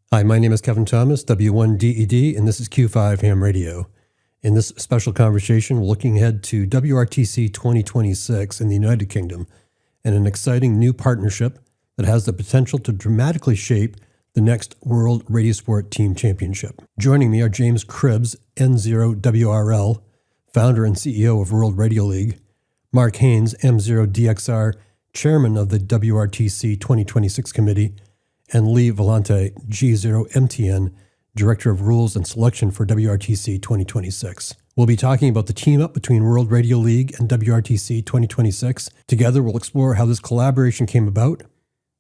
Hi, my name is Kevin Thomas, W1DED, and this is Q5 Ham Radio. In this special conversation, we're looking ahead to WRTC 2026 in the United Kingdom and an exciting new partnership that has the potential to dramatically shape the next World Radiosport Team Championship. Joining me are James Cribbs NØWRL, founder and CEO of World Radio League, Mark Haynes, M0DXR, chairman of the WRTC 2026 committee, and Lee Volante, G0MTN, Director of Rules and Selection for WRTC 2026. We'll be talking about the team-up between World Radio League and WRTC 2026. Together, we'll explore how this collaboration came about,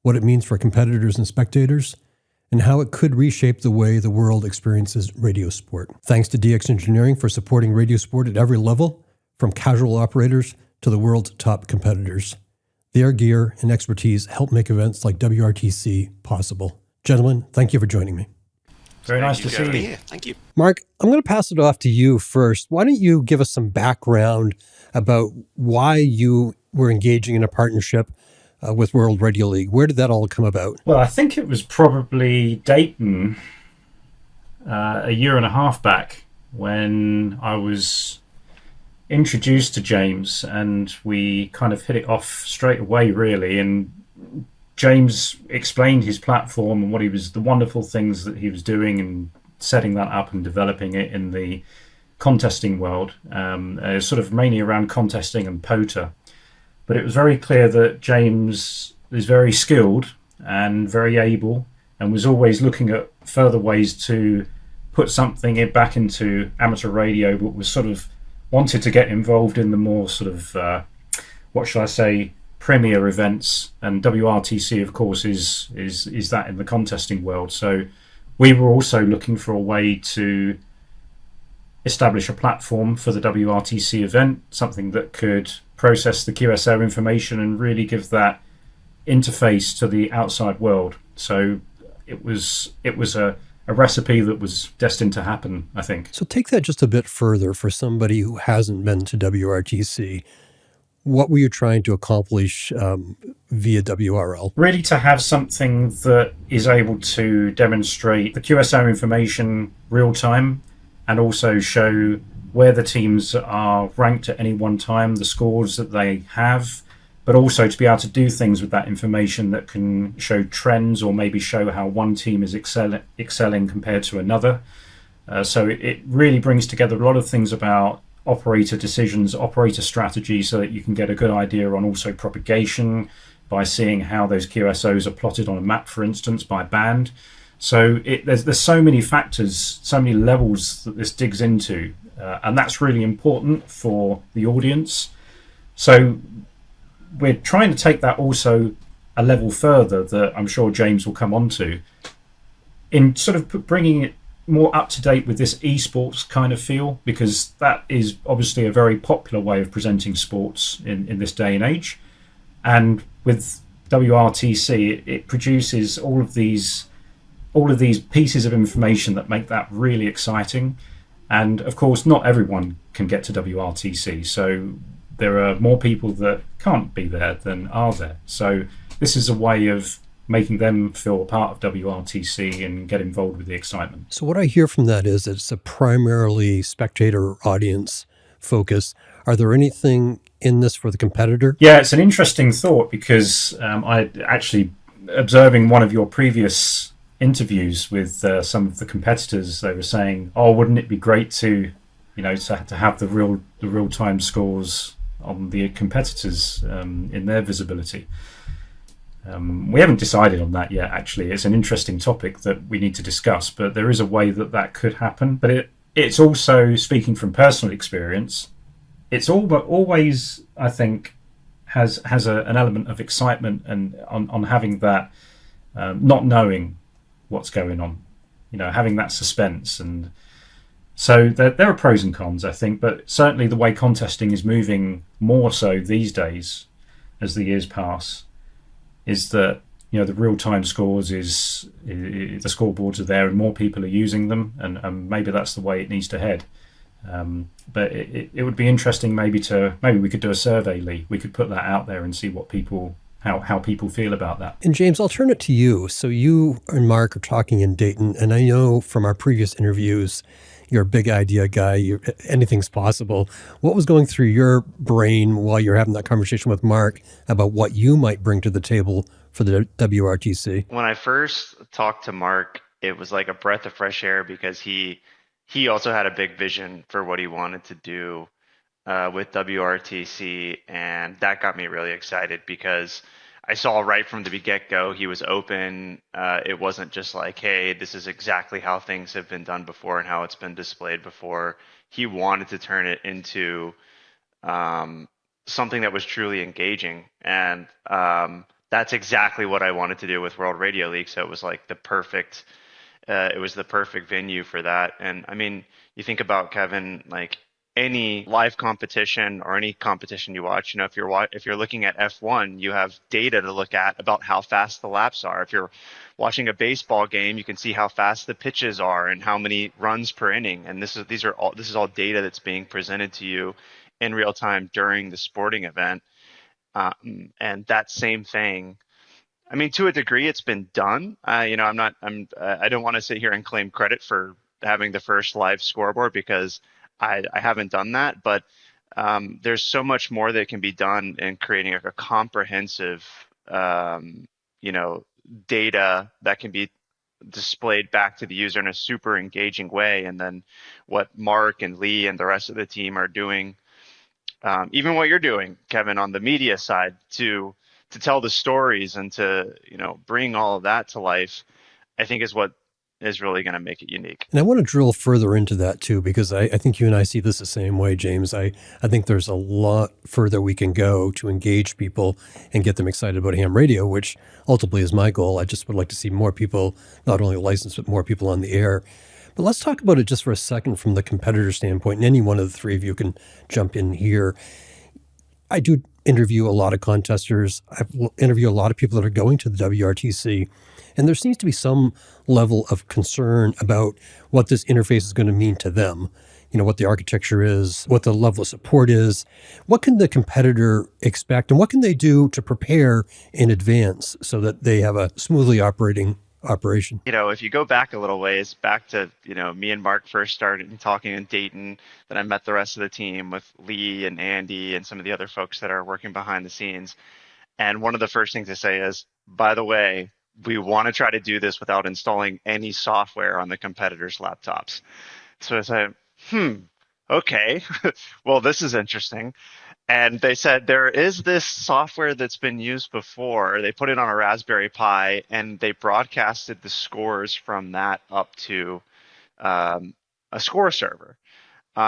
what it means for competitors and spectators, and how it could reshape the way the world experiences radio sport. Thanks to DX Engineering for supporting radio sport at every level, from casual operators to the world's top competitors. Their gear and expertise help make events like WRTC possible. Gentlemen, thank you for joining me. Very nice to see you. Here. Thank you. Mark, I'm going to pass it off to you first. Why don't you give us some background about why you were engaging in a partnership with World Radio League? Where did that all come about? Well, I think it was probably Dayton a year and a half back when I was introduced to James, and we kind of hit it off straight away, really. And James explained his platform and the wonderful things that he was doing and setting that up and developing it in the contesting world, sort of mainly around contesting and POTA. But it was very clear that James is very skilled and very able and was always looking at further ways to put something back into amateur radio, but was sort of wanted to get involved in the more sort of, premier events. And WRTC, of course, is that in the contesting world. So we were also looking for a way to establish a platform for the WRTC event, something that could process the QSO information and really give that interface to the outside world. So it was a recipe that was destined to happen, I think. So take that just a bit further for somebody who hasn't been to WRTC. What were you trying to accomplish via WRL? Really to have something that is able to demonstrate the QSO information real time and also show where the teams are ranked at any one time, the scores that they have, but also to be able to do things with that information that can show trends or maybe show how one team is excelling compared to another. So it really brings together a lot of things about operator decisions, operator strategy, so that you can get a good idea on also propagation by seeing how those QSOs are plotted on a map, for instance, by band. So there's so many factors, so many levels that this digs into, and that's really important for the audience. So we're trying to take that also a level further that I'm sure James will come on to, in sort of bringing it more up to date with this eSports kind of feel, because that is obviously a very popular way of presenting sports in this day and age. And with WRTC, it produces all of these pieces of information that make that really exciting. And of course, not everyone can get to WRTC, so there are more people that can't be there than are there. So this is a way of making them feel a part of WRTC and get involved with the excitement. So what I hear from that is it's a primarily spectator audience focus. Are there anything in this for the competitor? Yeah, it's an interesting thought, because I actually, observing one of your previous interviews with some of the competitors, they were saying, "Oh, wouldn't it be great to have the real time scores on the competitors in their visibility?" We haven't decided on that yet, actually. It's an interesting topic that we need to discuss, but there is a way that could happen. But it's also, speaking from personal experience, it's always, I think, has an element of excitement and on having that, not knowing what's going on, having that suspense. And so there are pros and cons, I think, but certainly the way contesting is moving more so these days as the years pass is that the real-time scores is the scoreboards are there and more people are using them, and maybe that's the way it needs to head. But it would be interesting maybe we could do a survey, Lee. We could put that out there and see what people how people feel about that. And James, I'll turn it to you. So you and Mark are talking in Dayton, and I know from our previous interviews, you're a big idea guy. Anything's possible. What was going through your brain while you're having that conversation with Mark about what you might bring to the table for the WRTC? When I first talked to Mark, it was like a breath of fresh air because he also had a big vision for what he wanted to do with WRTC, and that got me really excited because I saw right from the get-go he was open. It wasn't just like, hey, this is exactly how things have been done before and how it's been displayed before. He wanted to turn it into something that was truly engaging, and that's exactly what I wanted to do with World Radio League. So it was like the perfect venue for that. And I mean, you think about, Kevin, like any live competition or any competition you watch, you know, if you're looking at F1, you have data to look at about how fast the laps are. If you're watching a baseball game, you can see how fast the pitches are and how many runs per inning. And this is all data that's being presented to you in real time during the sporting event. And that same thing, I mean, to a degree, it's been done. I don't want to sit here and claim credit for having the first live scoreboard because I haven't done that, but there's so much more that can be done in creating a comprehensive, data that can be displayed back to the user in a super engaging way. And then what Mark and Lee and the rest of the team are doing, even what you're doing, Kevin, on the media side to tell the stories and to, bring all of that to life, I think is what is really going to make it unique. And I want to drill further into that too, because I think you and I see this the same way, James. I think there's a lot further we can go to engage people and get them excited about ham radio, which ultimately is my goal. I just would like to see more people, not only licensed, but more people on the air. But let's talk about it just for a second from the competitor standpoint, and any one of the three of you can jump in here. I do interview a lot of contesters. I interview a lot of people that are going to the WRTC. And there seems to be some level of concern about what this interface is going to mean to them. What the architecture is, what the level of support is. What can the competitor expect, and what can they do to prepare in advance so that they have a smoothly operating operation? If you go back a little ways, back to, me and Mark first started talking in Dayton, then I met the rest of the team with Lee and Andy and some of the other folks that are working behind the scenes. And one of the first things to say is, by the way, we want to try to do this without installing any software on the competitors' laptops. So I said, okay, well, this is interesting. And they said there is this software that's been used before. They put it on a Raspberry Pi and they broadcasted the scores from that up to a score server.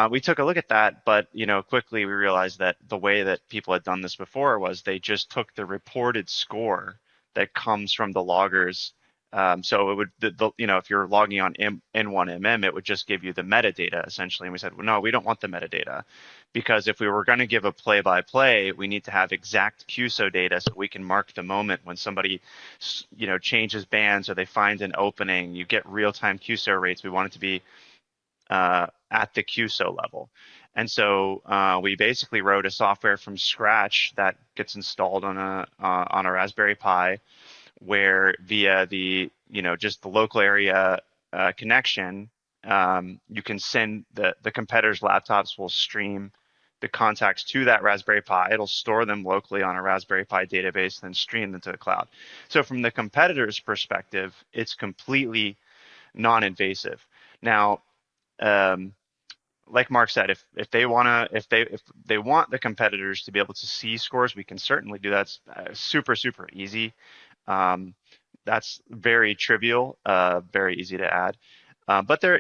We took a look at that, but quickly we realized that the way that people had done this before was they just took the reported score that comes from the loggers. So it would, if you're logging on N1MM, it would just give you the metadata essentially. And we said, well, no, we don't want the metadata, because if we were going to give a play-by-play, we need to have exact QSO data so we can mark the moment when somebody, changes bands or they find an opening. You get real-time QSO rates. We want it to be at the QSO level. And so we basically wrote a software from scratch that gets installed on a Raspberry Pi, where via the just the local area connection, you can send the competitors' laptops will stream the contacts to that Raspberry Pi. It'll store them locally on a Raspberry Pi database, then stream them to the cloud. So from the competitor's perspective, it's completely non-invasive. Now, like Mark said, if they want the competitors to be able to see scores, we can certainly do that. It's super easy. That's very trivial, very easy to add. But there,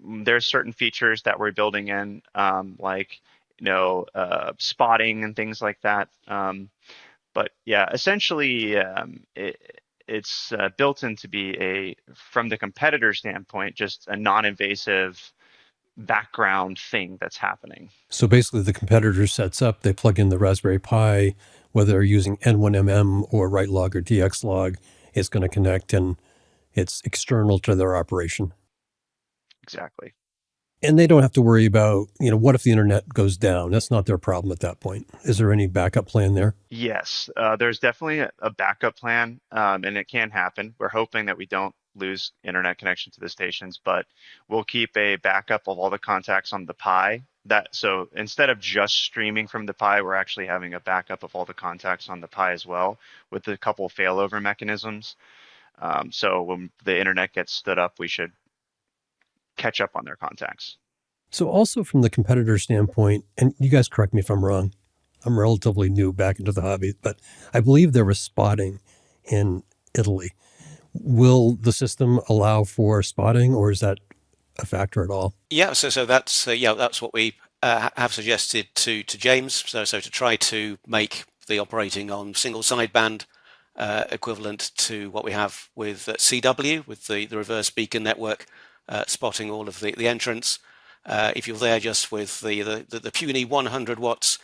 there's certain features that we're building in, spotting and things like that. But yeah, essentially, it's built in to be from the competitor standpoint, just a non-invasive background thing that's happening. So basically the competitor sets up, they plug in the Raspberry Pi, whether they're using N1MM or WriteLog or DXLog, it's going to connect and it's external to their operation. Exactly. And they don't have to worry about, what if the internet goes down? That's not their problem at that point. Is there any backup plan there? Yes, there's definitely a backup plan, and it can happen. We're hoping that we don't lose internet connection to the stations, but we'll keep a backup of all the contacts on the Pi. So instead of just streaming from the Pi, we're actually having a backup of all the contacts on the Pi as well, with a couple of failover mechanisms. So when the internet gets stood up, we should catch up on their contacts. So also from the competitor standpoint, and you guys correct me if I'm wrong, I'm relatively new back into the hobby, but I believe there was spotting in Italy. Will the system allow for spotting, or is that a factor at all? Yeah, so that's that's what we have suggested to James. So to try to make the operating on single sideband equivalent to what we have with CW, with the reverse beacon network, spotting all of the entrants. If you're there just with the puny 100 watts,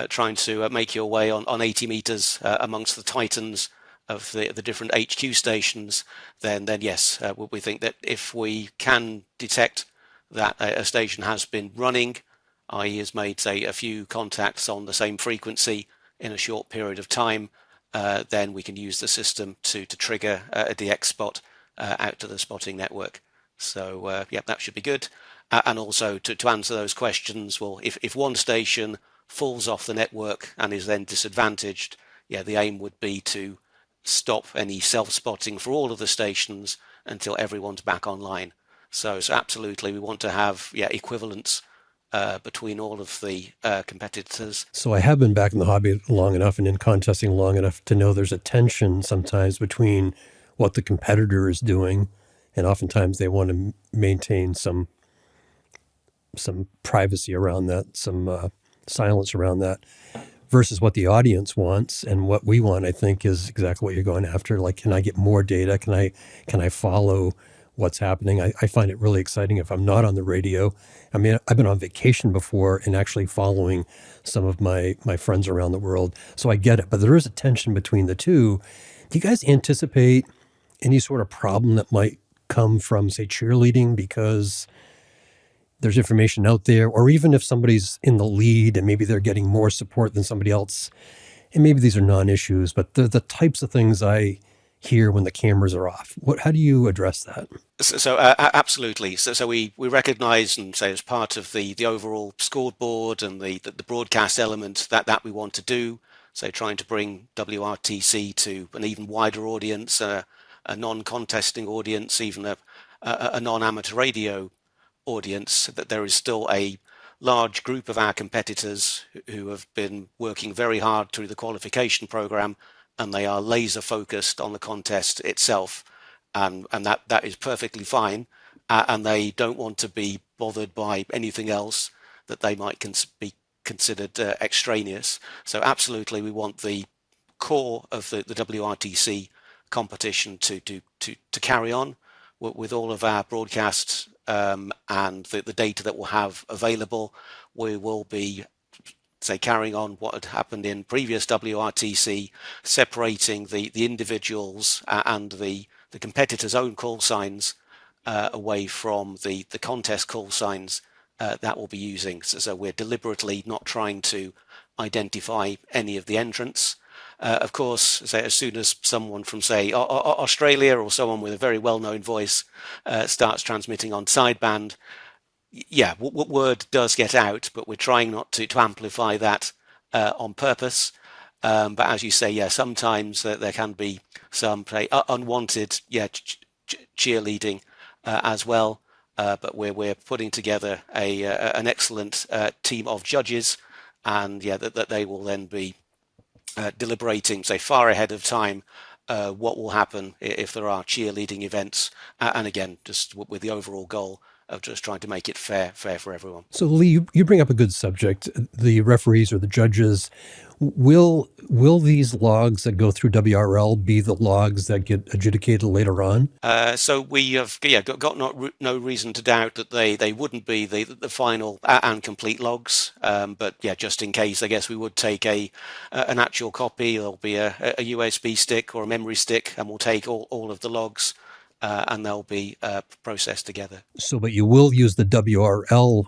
trying to make your way on 80 meters amongst the titans of the different HQ stations, then yes, we think that if we can detect that a station has been running, i.e. has made, say, a few contacts on the same frequency in a short period of time, then we can use the system to trigger a DX spot out to the spotting network. So that should be good. And also to answer those questions, well, if one station falls off the network and is then disadvantaged, the aim would be to stop any self-spotting for all of the stations until everyone's back online. So absolutely, we want to have equivalence between all of the competitors. So I have been back in the hobby long enough and in contesting long enough to know there's a tension sometimes between what the competitor is doing, and oftentimes they want to maintain some privacy around that, some silence around that, versus what the audience wants. And what we want, I think, is exactly what you're going after. Like, can I get more data? Can I follow what's happening? I find it really exciting if I'm not on the radio. I mean, I've been on vacation before and actually following some of my friends around the world. So I get it, but there is a tension between the two. Do you guys anticipate any sort of problem that might come from, say, cheerleading because there's information out there, or even if somebody's in the lead and maybe they're getting more support than somebody else, and maybe these are non-issues, but the types of things I hear when the cameras are off. How do you address that? So absolutely. So we recognize and say as part of the overall scoreboard and the broadcast element that we want to do, so trying to bring WRTC to an even wider audience, a non-contesting audience, even a non-amateur radio audience, that there is still a large group of our competitors who have been working very hard through the qualification program, and they are laser focused on the contest itself, and that is perfectly fine, and they don't want to be bothered by anything else that they might be considered extraneous. So absolutely, we want the core of the WRTC competition to carry on with all of our broadcasts and the data that we'll have available. We will be, say, carrying on what had happened in previous WRTC, separating the individuals and the competitors' own call signs away from the contest call signs that we'll be using. So we're deliberately not trying to identify any of the entrants. Of course, say, as soon as someone from, say, Australia or someone with a very well-known voice starts transmitting on sideband, word does get out, but we're trying not to amplify that on purpose. But as you say, sometimes there can be some unwanted cheerleading as well. But we're putting together an excellent team of judges, and that they will then be deliberating, say, far ahead of time what will happen if there are cheerleading events, and again, just with the overall goal of just trying to make it fair for everyone. So Lee, you bring up a good subject. The referees or the judges, will these logs that go through WRL be the logs that get adjudicated later on? So we have got no reason to doubt that they wouldn't be the final and complete logs. But just in case, I guess we would take an actual copy. There'll be a USB stick or a memory stick, and we'll take all of the logs and they'll be processed together. So, but you will use the WRL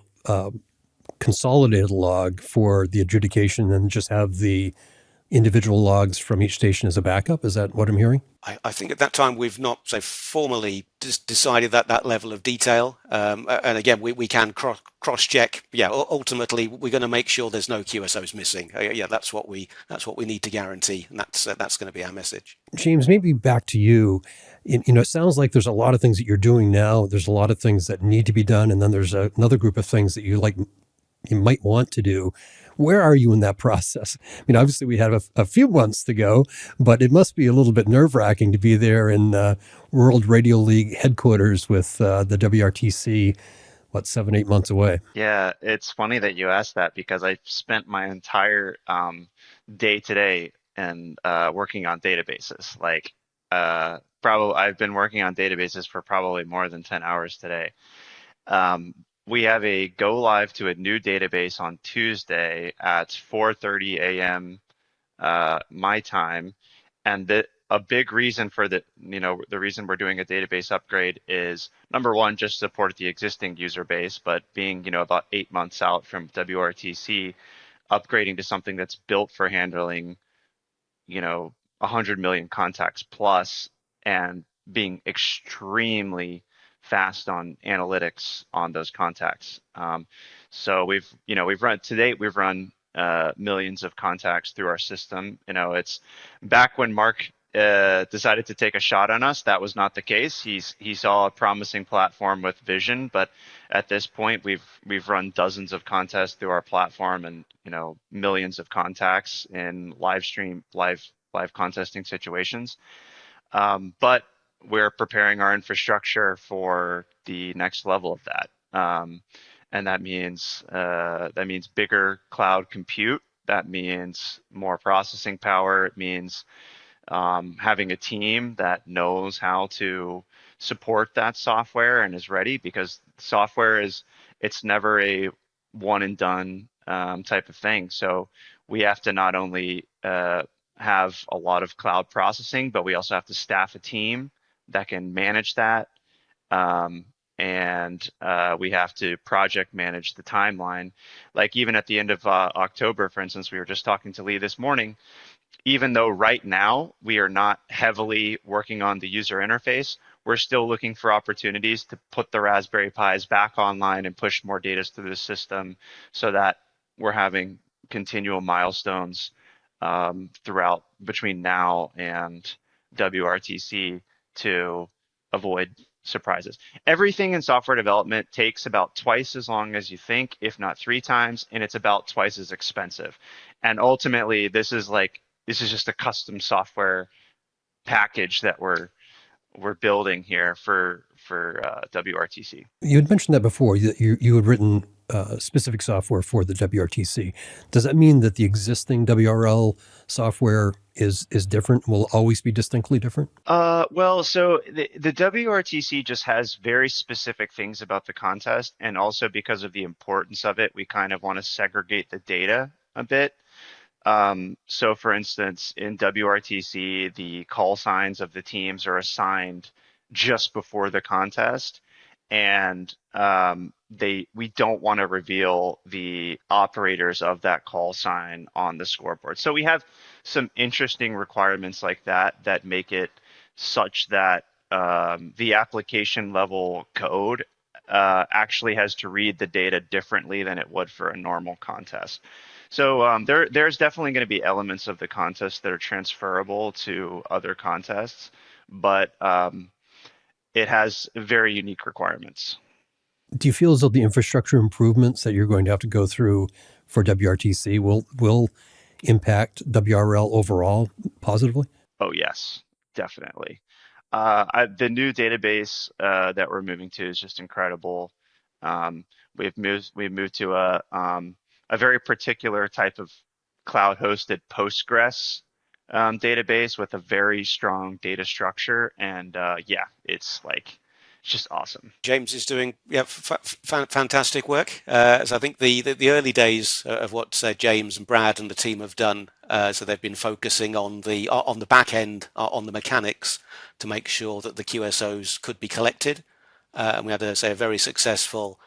consolidated log for the adjudication and just have the individual logs from each station as a backup? Is that what I'm hearing? I think at that time we've not formally decided that level of detail. And again, we can cross-check. Yeah, ultimately we're going to make sure there's no QSOs missing. Yeah, that's what we need to guarantee, and that's going to be our message. James, maybe back to you. It sounds like there's a lot of things that you're doing now. There's a lot of things that need to be done, and then there's another group of things that you might want to do. Where are you in that process? I mean, obviously we have a few months to go, but it must be a little bit nerve-wracking to be there in World Radio League headquarters with the WRTC, 7-8 months away? Yeah, it's funny that you asked that because I spent my entire day today and working on databases. Probably I've been working on databases for probably more than 10 hours today. We have a go live to a new database on Tuesday at 4:30 a.m. My time, and a big reason for the reason we're doing a database upgrade is, number one, just support the existing user base, but being about 8 months out from WRTC, upgrading to something that's built for handling 100 million contacts plus, and being extremely fast on analytics on those contacts. So we've run millions of contacts through our system. It's back when Mark decided to take a shot on us. That was not the case. He saw a promising platform with vision, but at this point we've run dozens of contests through our platform, and millions of contacts in live contesting situations. But we're preparing our infrastructure for the next level of that. And that means bigger cloud compute. That means more processing power. It means having a team that knows how to support that software and is ready, because software it's never a one and done type of thing. So we have to not only have a lot of cloud processing, but we also have to staff a team that can manage that. And we have to project manage the timeline. Like even at the end of October, for instance, we were just talking to Lee this morning, even though right now we are not heavily working on the user interface, we're still looking for opportunities to put the Raspberry Pis back online and push more data through the system so that we're having continual milestones throughout between now and WRTC to avoid surprises. Everything in software development takes about twice as long as you think, if not 3 times, and it's about twice as expensive. And ultimately, this is just a custom software package that we're building here for WRTC. You had mentioned that before, that you had written specific software for the WRTC. Does that mean that the existing WRL software is different, will always be distinctly different? Well, so the WRTC just has very specific things about the contest, and also because of the importance of it, we kind of want to segregate the data a bit. So for instance, in WRTC, the call signs of the teams are assigned just before the contest, and we don't want to reveal the operators of that call sign on the scoreboard. So we have some interesting requirements like that make it such that the application level code actually has to read the data differently than it would for a normal contest. So there's definitely going to be elements of the contest that are transferable to other contests, but it has very unique requirements. Do you feel as though the infrastructure improvements that you're going to have to go through for WRTC will impact WRL overall positively? Oh, yes, definitely. The new database that we're moving to is just incredible. We've moved to a very particular type of cloud-hosted Postgres database with a very strong data structure, and it's it's just awesome. James is doing fantastic work. So I think the early days of what James and Brad and the team have done. So they've been focusing on the back end, on the mechanics, to make sure that the QSOs could be collected. And we had a very successful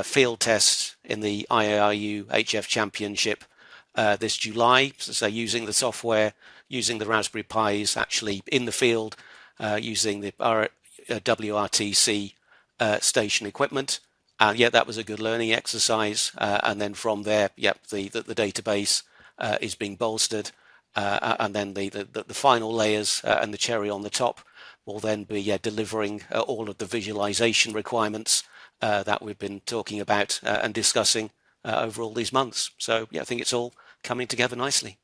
field test in the IARU HF Championship this July. So using the software, using the Raspberry Pis actually in the field, using the WRTC station equipment. That was a good learning exercise. And then from there, the database is being bolstered. And then the final layers and the cherry on the top will then be delivering all of the visualization requirements that we've been talking about and discussing over all these months. So I think it's all coming together nicely.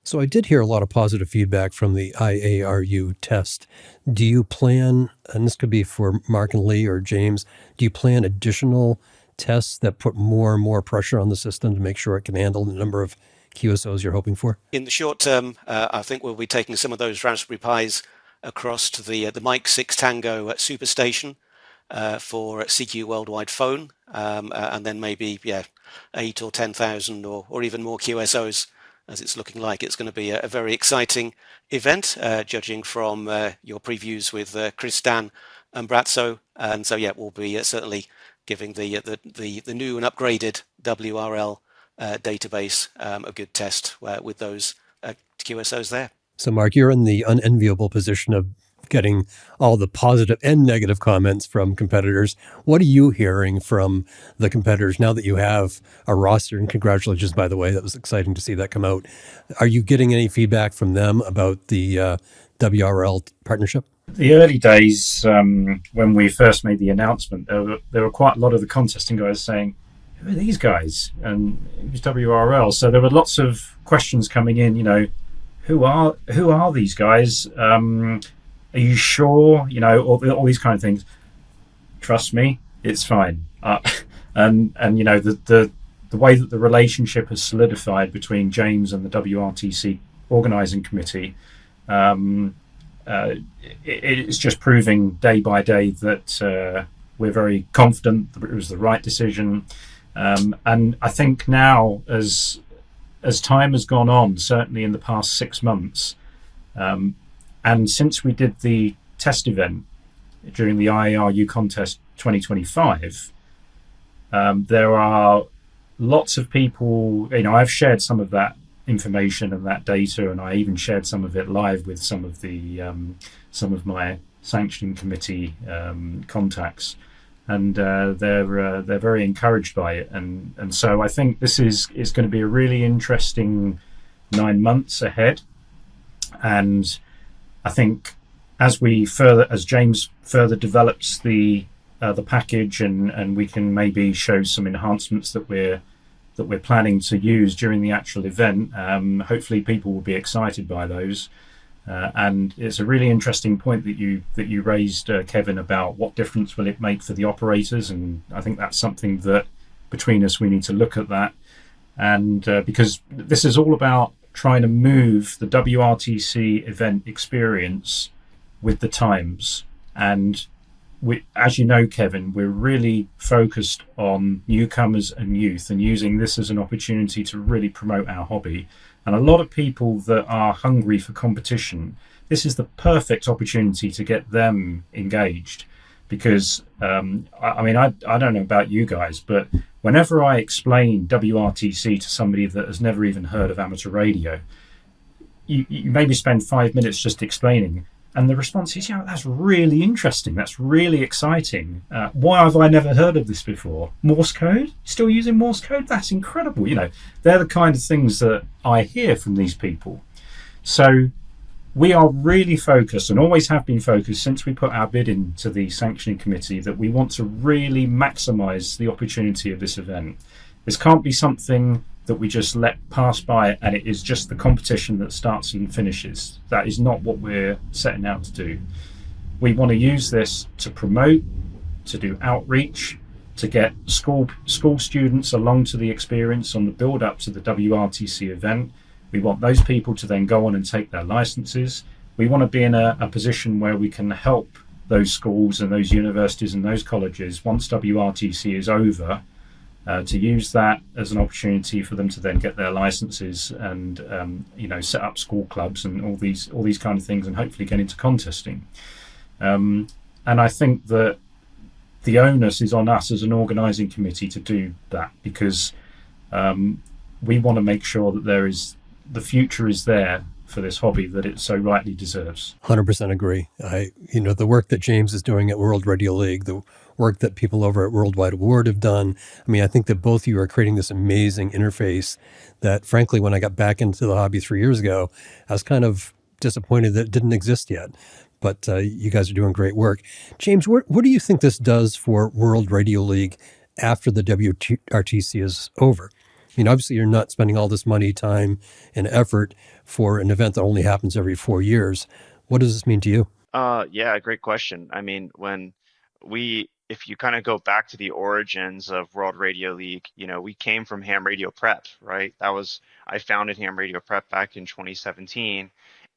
So I did hear a lot of positive feedback from the IARU test. Do you plan, and this could be for Mark and Lee or James, do you plan additional tests that put more and more pressure on the system to make sure it can handle the number of QSOs you're hoping for? In the short term, I think we'll be taking some of those Raspberry Pis across to the Mike 6 Tango Superstation for CQ Worldwide Phone, and then maybe 8 or 10,000 or even more QSOs, as it's looking like it's going to be a very exciting event, judging from your previews with Kristan and Bratso. And so we'll be certainly giving the new and upgraded WRL database a good test with those QSOs there. So Mark, you're in the unenviable position of getting all the positive and negative comments from competitors. What are you hearing from the competitors now that you have a roster? And congratulations, by the way, that was exciting to see that come out. Are you getting any feedback from them about the WRL partnership? The early days, when we first made the announcement, there were quite a lot of the contesting guys saying, "Who are these guys?" And it was WRL. So there were lots of questions coming in. Who are these guys? Are you sure? All these kind of things. Trust me, it's fine. And the way that the relationship has solidified between James and the WRTC organising committee, it's just proving day by day that we're very confident that it was the right decision. And I think now, as time has gone on, certainly in the past 6 months, and since we did the test event during the IARU contest 2025, there are lots of people, I've shared some of that information and that data, and I even shared some of it live with some of my sanctioning committee contacts, and they're very encouraged by it, and so I think this is going to be a really interesting 9 months ahead. And I think as James further develops the package, and we can maybe show some enhancements that we're planning to use during the actual event, hopefully people will be excited by those. And it's a really interesting point that you raised, Kevin, about what difference will it make for the operators, and I think that's something that between us we need to look at that, and because this is all about trying to move the WRTC event experience with the times. And as you know, Kevin, we're really focused on newcomers and youth, and using this as an opportunity to really promote our hobby. And a lot of people that are hungry for competition, this is the perfect opportunity to get them engaged. Because, I don't know about you guys, but whenever I explain WRTC to somebody that has never even heard of amateur radio, you maybe spend 5 minutes just explaining, and the response is, that's really interesting, that's really exciting. Why have I never heard of this before? Morse code? Still using Morse code? That's incredible. They're the kind of things that I hear from these people. So we are really focused, and always have been focused since we put our bid into the sanctioning committee, that we want to really maximise the opportunity of this event. This can't be something that we just let pass by and it is just the competition that starts and finishes. That is not what we're setting out to do. We want to use this to promote, to do outreach, to get school students along to the experience on the build up to the WRTC event. We want those people to then go on and take their licenses. We want to be in a position where we can help those schools and those universities and those colleges, once WRTC is over, to use that as an opportunity for them to then get their licenses and set up school clubs and all these kind of things, and hopefully get into contesting. And I think that the onus is on us as an organising committee to do that, because we want to make sure that the future is there for this hobby that it so rightly deserves. 100% agree. The work that James is doing at World Radio League, the work that people over at Worldwide Award have done. I mean, I think that both of you are creating this amazing interface that, frankly, when I got back into the hobby 3 years ago, I was kind of disappointed that it didn't exist yet. But you guys are doing great work. James, what do you think this does for World Radio League after the WRTC is over? I mean, obviously, you're not spending all this money, time, and effort for an event that only happens every 4 years. What does this mean to you? Yeah, great question. I mean, if you kind of go back to the origins of World Radio League, we came from Ham Radio Prep, right? I founded Ham Radio Prep back in 2017,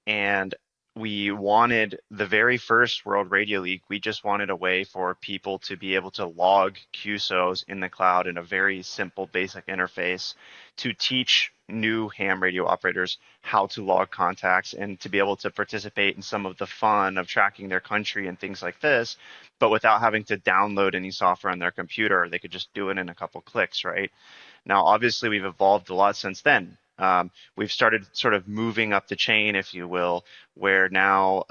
and we wanted the very first World Radio League. We just wanted a way for people to be able to log QSOs in the cloud in a very simple, basic interface to teach new ham radio operators how to log contacts and to be able to participate in some of the fun of tracking their country and things like this, but without having to download any software on their computer. They could just do it in a couple clicks, right? Now, obviously, we've evolved a lot since then. We've started sort of moving up the chain, if you will, where now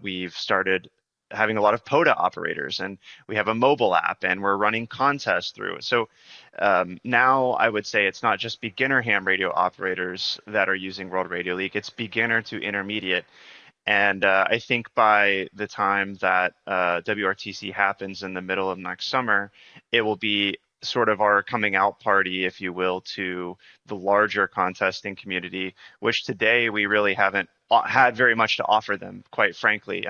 we've started having a lot of POTA operators, and we have a mobile app, and we're running contests through it. So now I would say it's not just beginner ham radio operators that are using World Radio League, it's beginner to intermediate. And I think by the time that WRTC happens in the middle of next summer, it will be sort of our coming out party, if you will, to the larger contesting community, which today we really haven't had very much to offer them, quite frankly.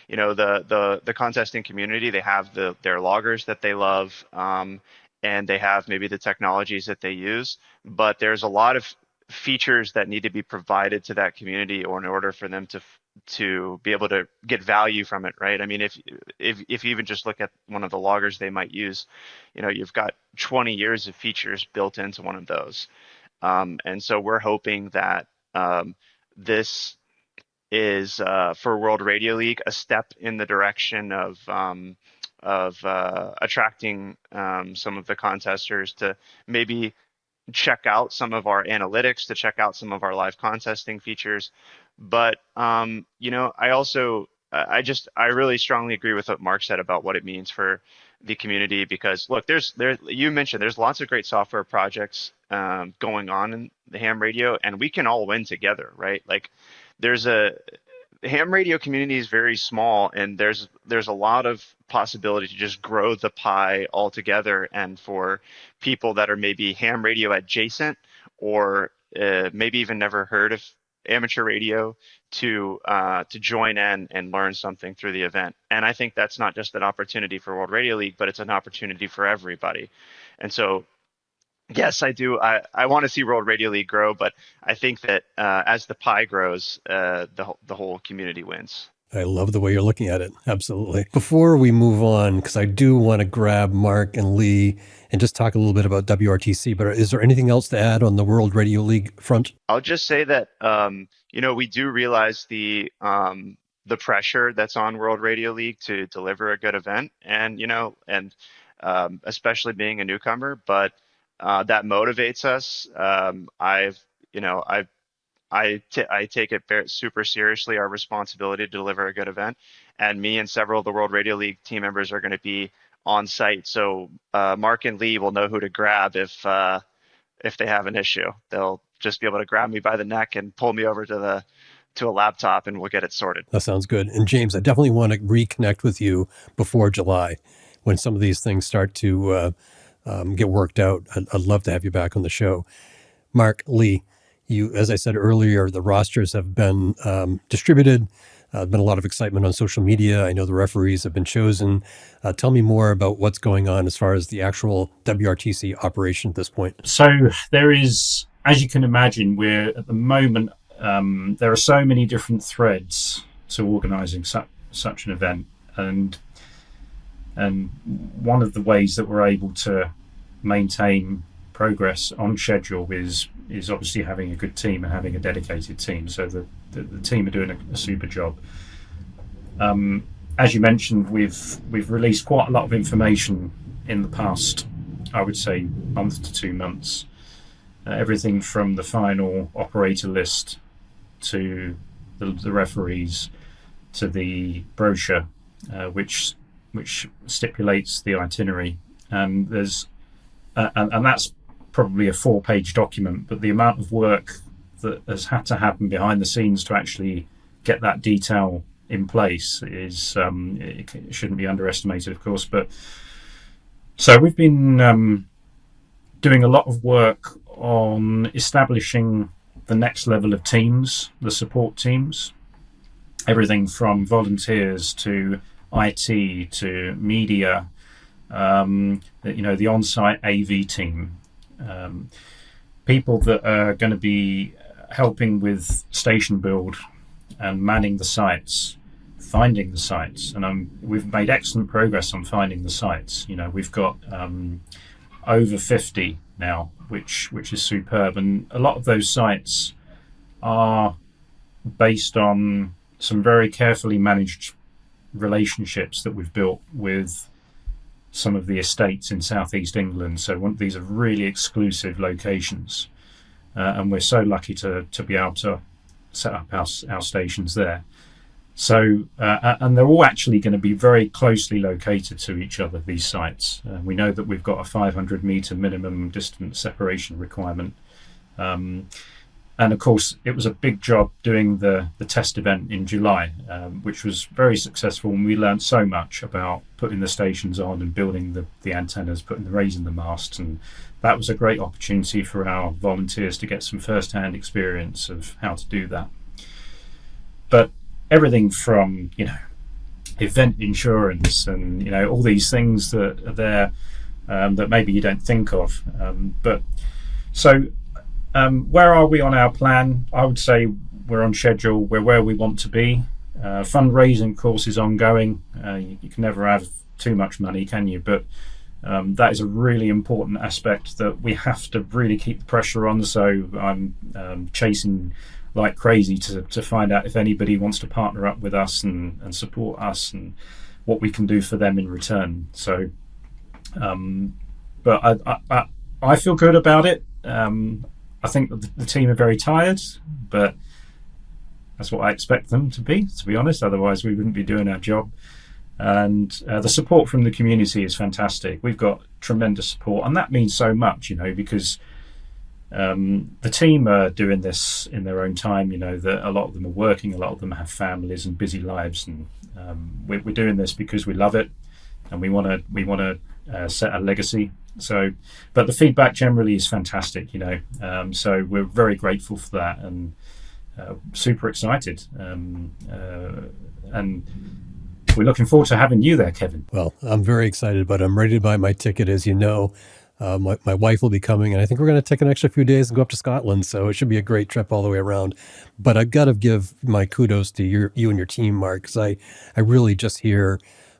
The contesting community, they have their loggers that they love, and they have maybe the technologies that they use, but there's a lot of features that need to be provided to that community in order for them to be able to get value from it, right? I mean, if you even just look at one of the loggers they might use, you've got 20 years of features built into one of those. And so we're hoping that this is, for World Radio League, a step in the direction of attracting some of the contesters to maybe check out some of our analytics, to check out some of our live contesting features. But I really strongly agree with what Mark said about what it means for the community, because look, you mentioned there's lots of great software projects going on in the ham radio, and we can all win together, right? Like the ham radio community is very small, and there's a lot of possibility to just grow the pie altogether, and for people that are maybe ham radio adjacent or maybe even never heard of amateur radio to join in and learn something through the event. And I think that's not just an opportunity for World Radio League, but it's an opportunity for everybody. And so, yes, I do. I want to see World Radio League grow, but I think that as the pie grows, the whole community wins. I love the way you're looking at it. Absolutely. Before we move on, because I do want to grab Mark and Lee and just talk a little bit about WRTC, but is there anything else to add on the World Radio League front? I'll just say that, we do realize the pressure that's on World Radio League to deliver a good event, and especially being a newcomer, but that motivates us. I take it super seriously, our responsibility to deliver a good event, and me and several of the World Radio League team members are going to be on site. So Mark and Lee will know who to grab if they have an issue. They'll just be able to grab me by the neck and pull me over to a laptop, and we'll get it sorted. That sounds good. And James, I definitely want to reconnect with you before July when some of these things start to get worked out. I'd love to have you back on the show. Mark, Lee, you, as I said earlier, the rosters have been distributed. There's been a lot of excitement on social media. I know the referees have been chosen. Tell me more about what's going on as far as the actual WRTC operation at this point. So there is, as you can imagine, we're at the moment, there are so many different threads to organising such an event. And one of the ways that we're able to maintain progress on schedule is obviously having a good team and having a dedicated team. So the team are doing a super job. As you mentioned, we've released quite a lot of information in the past, I would say, month to 2 months. Everything from the final operator list to the referees to the brochure, which stipulates the itinerary. And there's and that's probably a 4-page document, but the amount of work that has had to happen behind the scenes to actually get that detail in place is it shouldn't be underestimated, of course. But so we've been doing a lot of work on establishing the next level of teams, the support teams, everything from volunteers to IT to media, the on-site AV team, people that are going to be helping with station build and manning the sites, finding the sites. And we've made excellent progress on finding the sites. We've got over 50 now, which is superb. And a lot of those sites are based on some very carefully managed relationships that we've built with some of the estates in southeast England. So these are really exclusive locations, and we're so lucky to be able to set up our stations there. So and they're all actually going to be very closely located to each other, these sites. We know that we've got a 500 meter minimum distance separation requirement. And of course, it was a big job doing the test event in July, which was very successful. And we learned so much about putting the stations on and building the antennas, raising the masts. And that was a great opportunity for our volunteers to get some first-hand experience of how to do that. But everything from, event insurance and, all these things that are there that maybe you don't think of. Where are we on our plan? I would say we're on schedule. We're where we want to be. Fundraising, of course, is ongoing. You can never have too much money, can you? But that is a really important aspect that we have to really keep the pressure on. So I'm chasing like crazy to find out if anybody wants to partner up with us and support us and what we can do for them in return. So, but I feel good about it. I think that the team are very tired, but that's what I expect them to be honest. Otherwise, we wouldn't be doing our job. And the support from the community is fantastic. We've got tremendous support, and that means so much, because the team are doing this in their own time. That a lot of them are working, a lot of them have families and busy lives, and we're doing this because we love it, and we want to set a legacy. So, but the feedback generally is fantastic, so we're very grateful for that and super excited. And we're looking forward to having you there, Kevin. Well, I'm very excited, but I'm ready to buy my ticket, as you know. My wife will be coming, and I think we're going to take an extra few days and go up to Scotland, so it should be a great trip all the way around. But I've got to give my kudos to you and your team, Mark, because I really just hear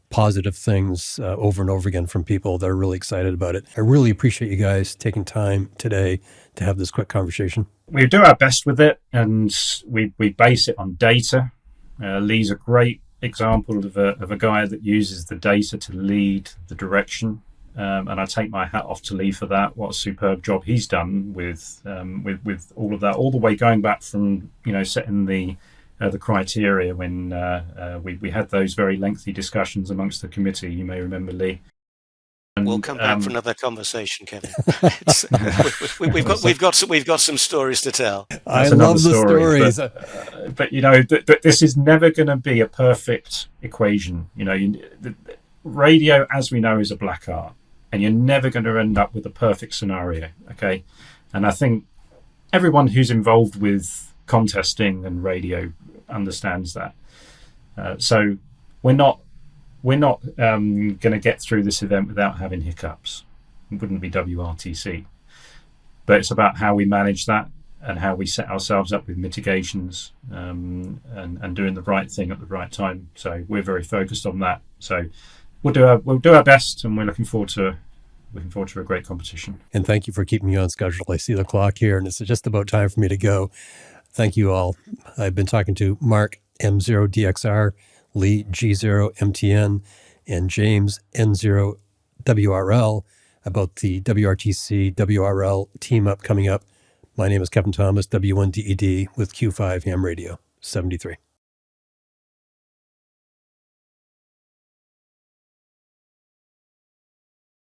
positive things over and over again from people that are really excited about it. I really appreciate you guys taking time today to have this quick conversation. We do our best with it, and we base it on data. Lee's a great example of a guy that uses the data to lead the direction, and I take my hat off to Lee for that. What a superb job he's done with all of that, all the way going back from setting the criteria when we had those very lengthy discussions amongst the committee. You may remember, Lee. And, we'll come back for another conversation, Kevin. we've got some stories to tell. I love the stories. But this is never going to be a perfect equation. The radio, as we know, is a black art, and you're never going to end up with a perfect scenario. Okay, and I think everyone who's involved with contesting and radio understands that. So we're not going to get through this event without having hiccups. It wouldn't be WRTC. But it's about how we manage that and how we set ourselves up with mitigations, and doing the right thing at the right time. So we're very focused on that. So we'll do our best, and we're looking forward to a great competition. And thank you for keeping me on schedule. I see the clock here, and it's just about time for me to go. Thank you all. I've been talking to Mark M0DXR, Lee G0MTN, and James N0WRL about the WRTC WRL team up coming up. My name is Kevin Thomas, W1DED with Q5 Ham Radio 73.